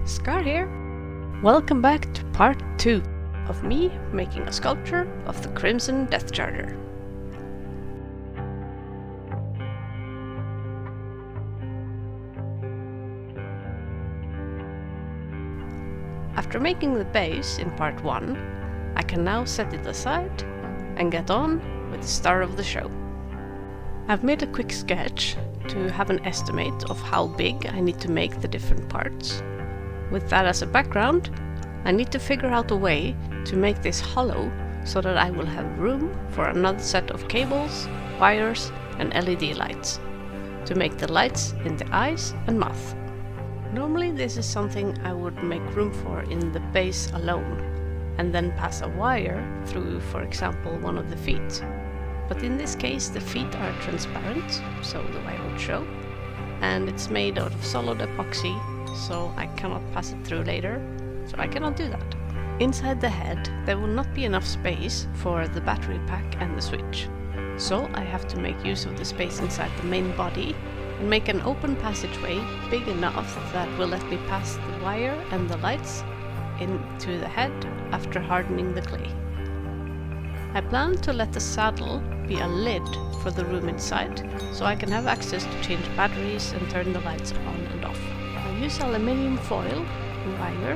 Scar here. Welcome back to part 2 of me making a sculpture of the Crimson Deathcharger. After making the base in part 1, I can now set it aside and get on with the star of the show. I've made a quick sketch to have an estimate of how big I need to make the different parts. With that as a background, I need to figure out a way to make this hollow so that I will have room for another set of cables, wires and LED lights to make the lights in the eyes and mouth. Normally this is something I would make room for in the base alone and then pass a wire through, for example, one of the feet. But in this case the feet are transparent, so the wire would show, and it's made out of solid epoxy, so I cannot pass it through later, so I cannot do that. Inside the head there will not be enough space for the battery pack and the switch, so I have to make use of the space inside the main body and make an open passageway big enough that will let me pass the wire and the lights into the head after hardening the clay. I plan to let the saddle be a lid for the room inside, so I can have access to change batteries and turn the lights on and off. I use aluminium foil, wire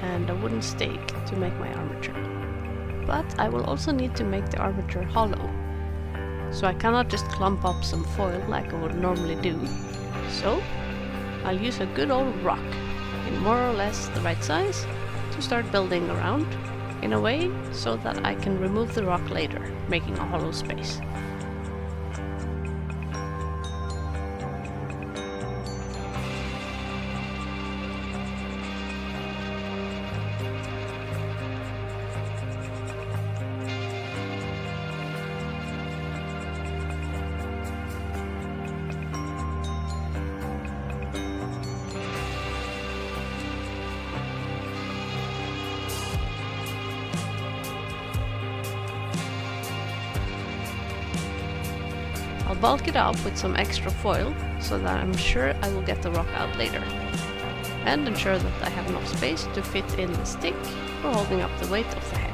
and a wooden stake to make my armature. But I will also need to make the armature hollow, so I cannot just clump up some foil like I would normally do. So I'll use a good old rock in more or less the right size to start building around in a way so that I can remove the rock later, making a hollow space. I'll bulk it up with some extra foil so that I'm sure I will get the rock out later, and ensure that I have enough space to fit in the stick for holding up the weight of the head.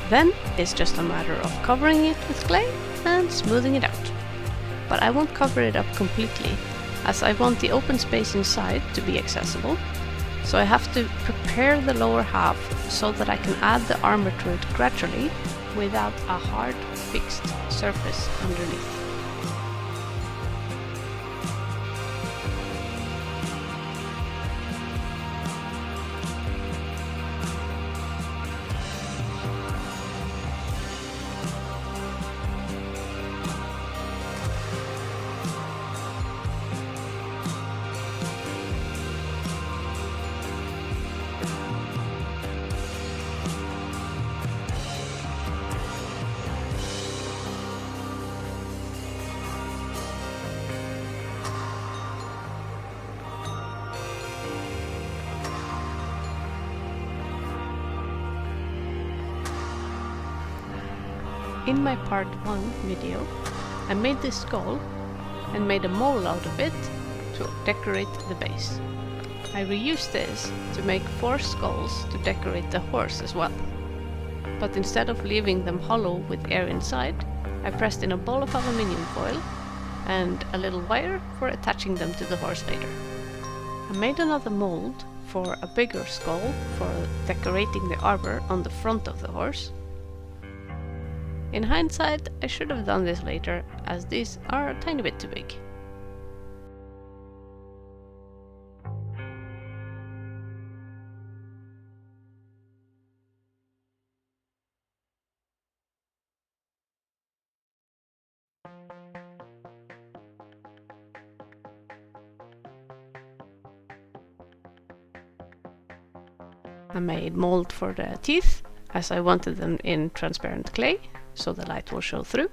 Then it's just a matter of covering it with clay and smoothing it out. But I won't cover it up completely, as I want the open space inside to be accessible, so I have to prepare the lower half so that I can add the armor to it gradually without a hard, fixed surface underneath. In my part 1 video, I made this skull and made a mole out of it to decorate the base. I reused this to make 4 skulls to decorate the horse as well. But instead of leaving them hollow with air inside, I pressed in a ball of aluminium foil and a little wire for attaching them to the horse later. I made another mold for a bigger skull for decorating the armor on the front of the horse. In hindsight, I should have done this later, as these are a tiny bit too big. I made mold for the teeth, as I wanted them in transparent clay, so the light will show through.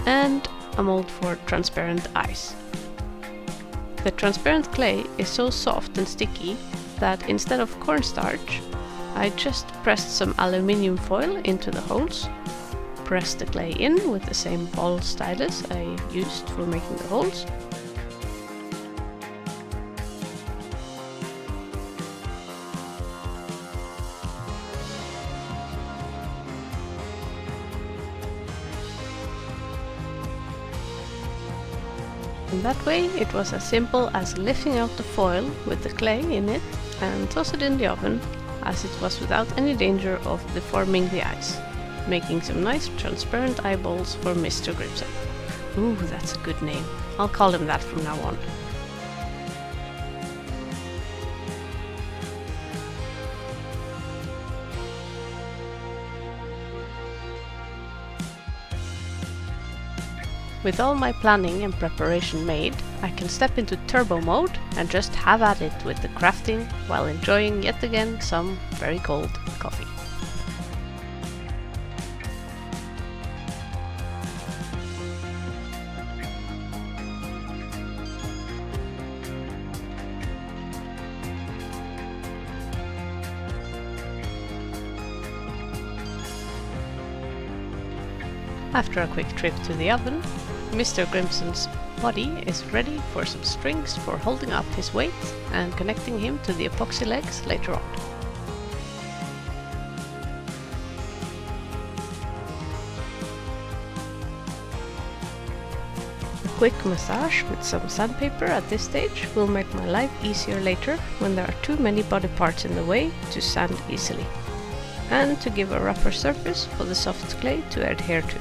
And a mold for transparent eyes. The transparent clay is so soft and sticky that instead of cornstarch, I just pressed some aluminium foil into the holes, pressed the clay in with the same ball stylus I used for making the holes, and that way it was as simple as lifting out the foil with the clay in it and toss it in the oven, as it was without any danger of deforming the eyes, making some nice transparent eyeballs for Mr. Crimson. Ooh, that's a good name. I'll call him that from now on. With all my planning and preparation made, I can step into turbo mode and just have at it with the crafting while enjoying yet again some very cold coffee. After a quick trip to the oven, Mr. Crimson's body is ready for some strings for holding up his weight and connecting him to the epoxy legs later on. A quick massage with some sandpaper at this stage will make my life easier later when there are too many body parts in the way to sand easily, and to give a rougher surface for the soft clay to adhere to.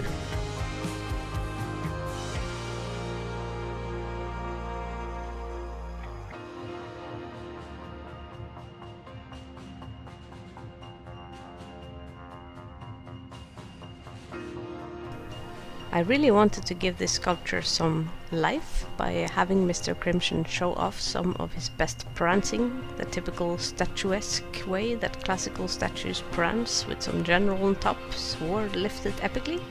I really wanted to give this sculpture some life by having Mr. Crimson show off some of his best prancing, the typical statuesque way that classical statues prance with some general on top, sword lifted epically.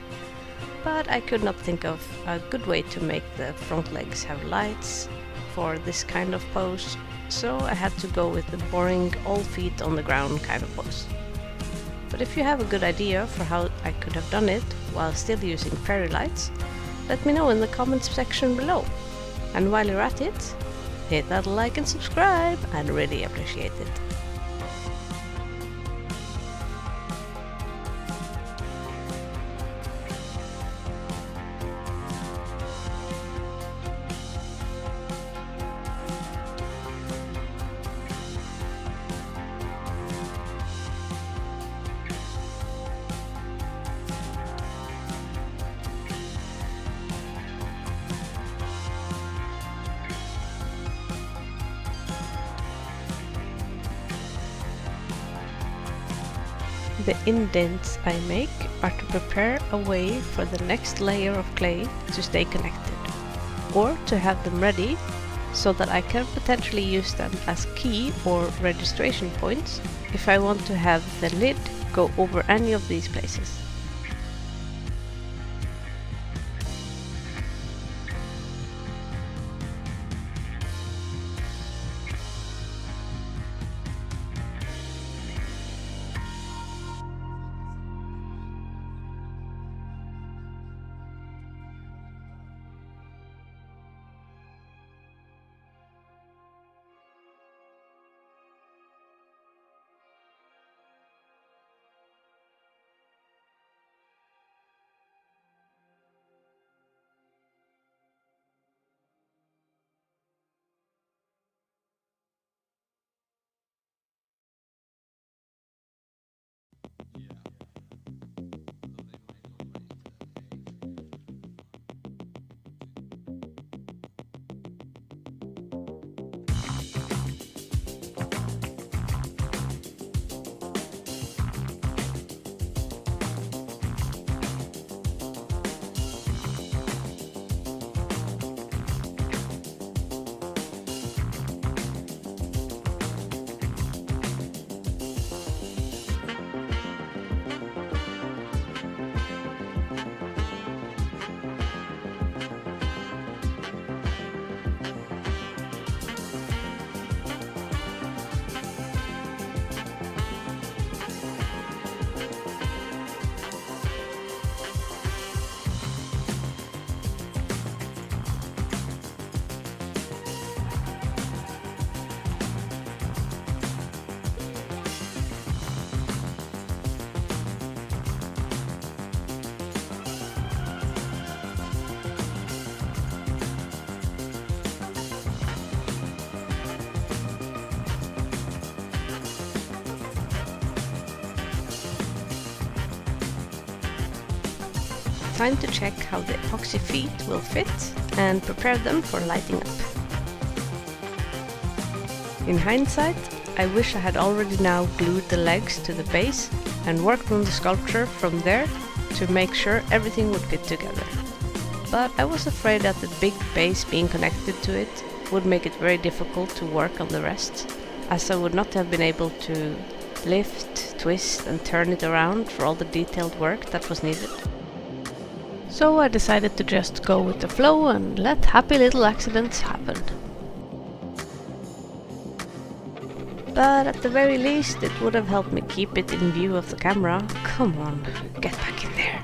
But I could not think of a good way to make the front legs have lights for this kind of pose, so I had to go with the boring all feet on the ground kind of pose. But if you have a good idea for how I could have done it while still using fairy lights, let me know in the comments section below. And while you're at it, hit that like and subscribe, I'd really appreciate it. The indents I make are to prepare a way for the next layer of clay to stay connected, or to have them ready so that I can potentially use them as key or registration points if I want to have the lid go over any of these places. time to check how the epoxy feet will fit and prepare them for lighting up. In hindsight, I wish I had already now glued the legs to the base and worked on the sculpture from there to make sure everything would fit together. But I was afraid that the big base being connected to it would make it very difficult to work on the rest, as I would not have been able to lift, twist and turn it around for all the detailed work that was needed. So I decided to just go with the flow and let happy little accidents happen. But at the very least it would have helped me keep it in view of the camera. Come on, get back in there.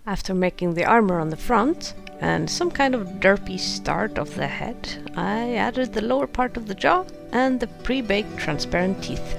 After making the armor on the front and some kind of derpy start of the head, I added the lower part of the jaw and the pre-baked transparent teeth.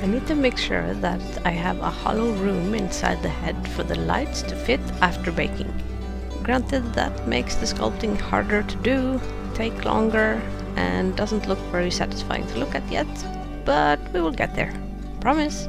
I need to make sure that I have a hollow room inside the head for the lights to fit after baking. Granted, that makes the sculpting harder to do, take longer, and doesn't look very satisfying to look at yet, but we will get there. Promise!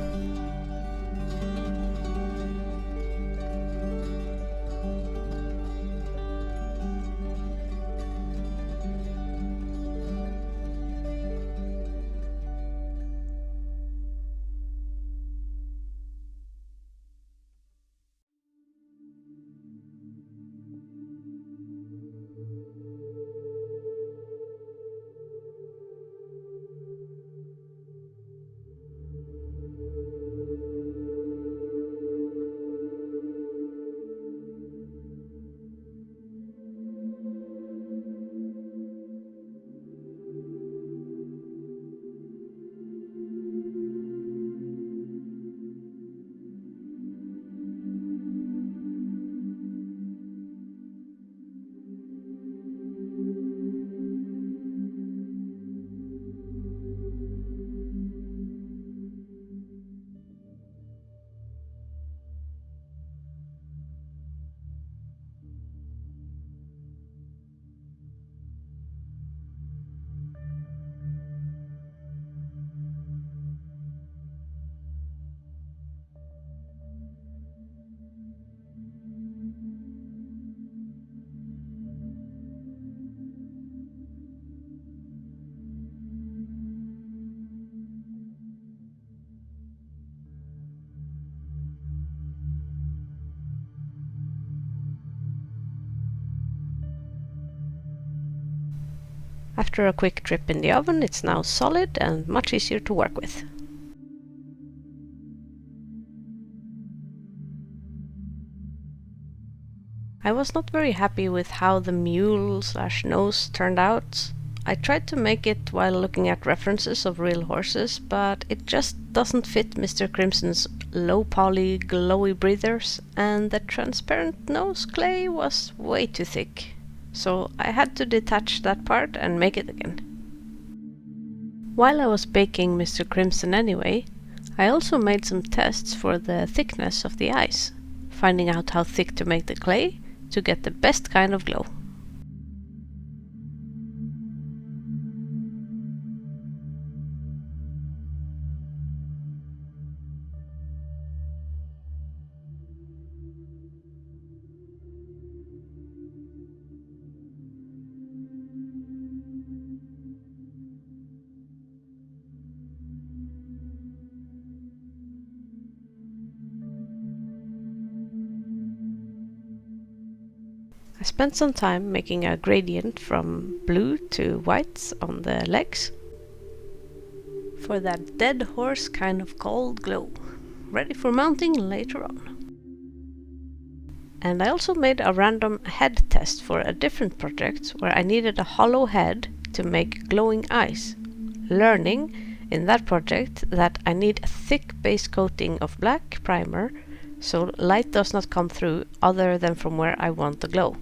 After a quick trip in the oven, it's now solid and much easier to work with. I was not very happy with how the mule/nose turned out. I tried to make it while looking at references of real horses, but it just doesn't fit Mr. Crimson's low poly glowy breathers, and the transparent nose clay was way too thick. So I had to detach that part and make it again. While I was baking Mr. Crimson anyway, I also made some tests for the thickness of the eyes, finding out how thick to make the clay to get the best kind of glow. I spent some time making a gradient from blue to white on the legs for that dead horse kind of cold glow, ready for mounting later on. And I also made a random head test for a different project where I needed a hollow head to make glowing eyes, learning in that project that I need a thick base coating of black primer so light does not come through other than from where I want the glow.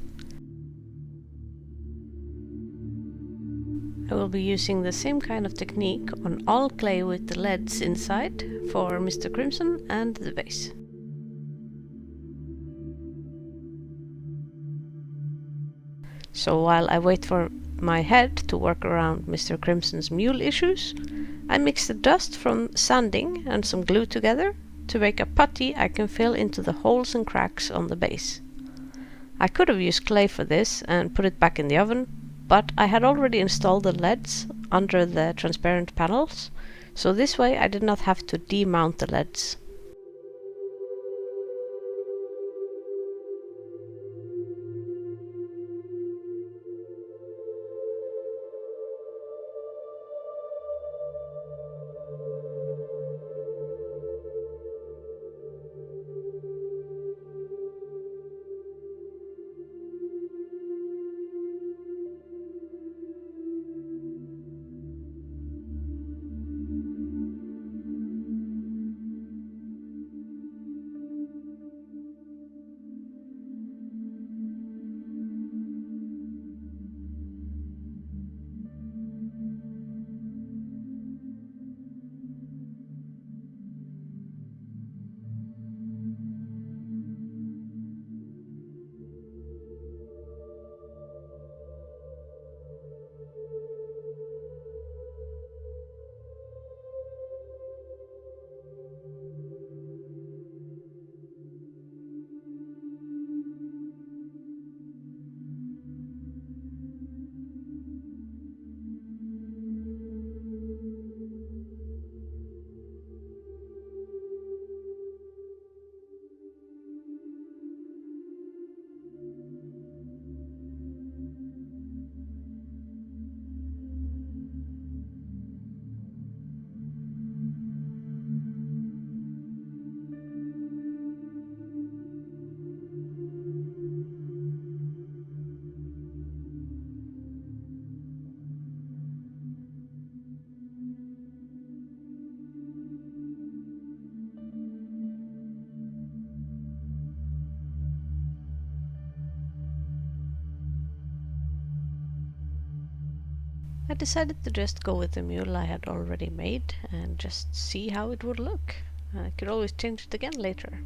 I will be using the same kind of technique on all clay with the leads inside for Mr. Crimson and the base. So while I wait for my head to work around Mr. Crimson's mule issues, I mix the dust from sanding and some glue together to make a putty I can fill into the holes and cracks on the base. I could have used clay for this and put it back in the oven, but I had already installed the LEDs under the transparent panels, so this way I did not have to demount the LEDs. I decided to just go with the mule I had already made and just see how it would look. I could always change it again later.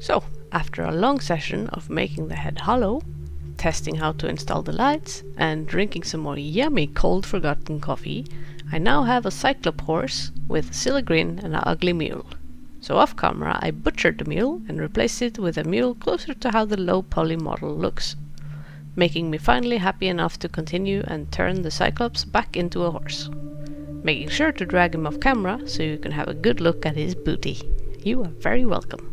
So, after a long session of making the head hollow, testing how to install the lights, and drinking some more yummy cold forgotten coffee, I now have a cyclop horse with a silly grin and an ugly mule. So off camera I butchered the mule and replaced it with a mule closer to how the low poly model looks, making me finally happy enough to continue and turn the Cyclops back into a horse. Making sure to drag him off camera so you can have a good look at his booty. You are very welcome.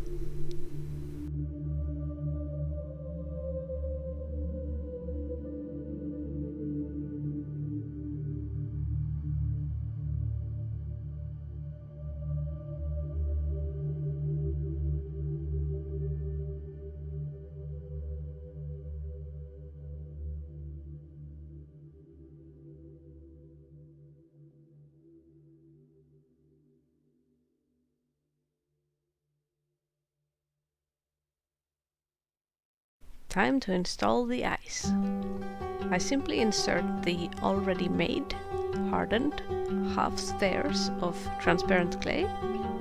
Time to install the ice. I simply insert the already made, hardened, half stairs of transparent clay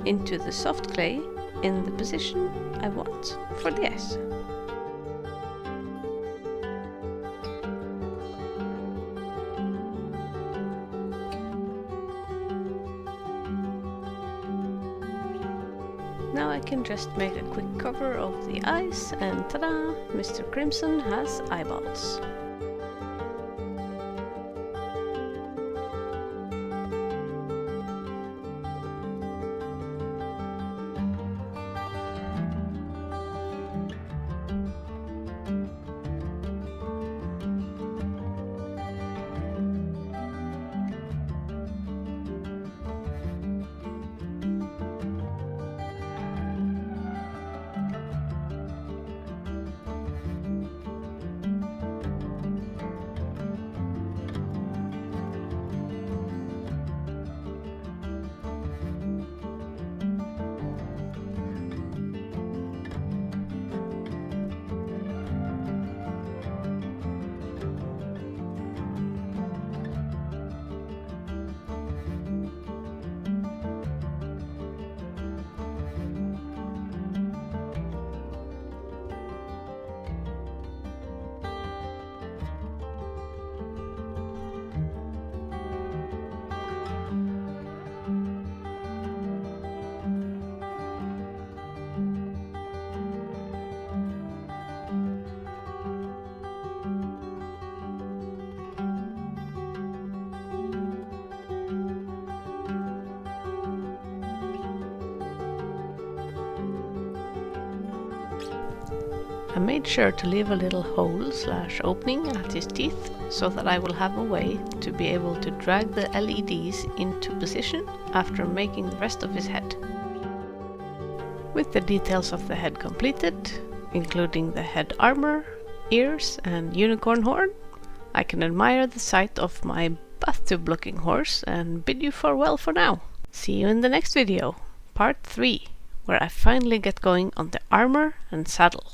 into the soft clay in the position I want for the ice. Now I can just make a quick cover of the ice and ta-da! Mr. Crimson has eyeballs. I made sure to leave a little hole/opening at his teeth so that I will have a way to be able to drag the LEDs into position after making the rest of his head. With the details of the head completed, including the head armor, ears and unicorn horn, I can admire the sight of my bathtub looking horse and bid you farewell for now. See you in the next video, part 3, where I finally get going on the armor and saddle.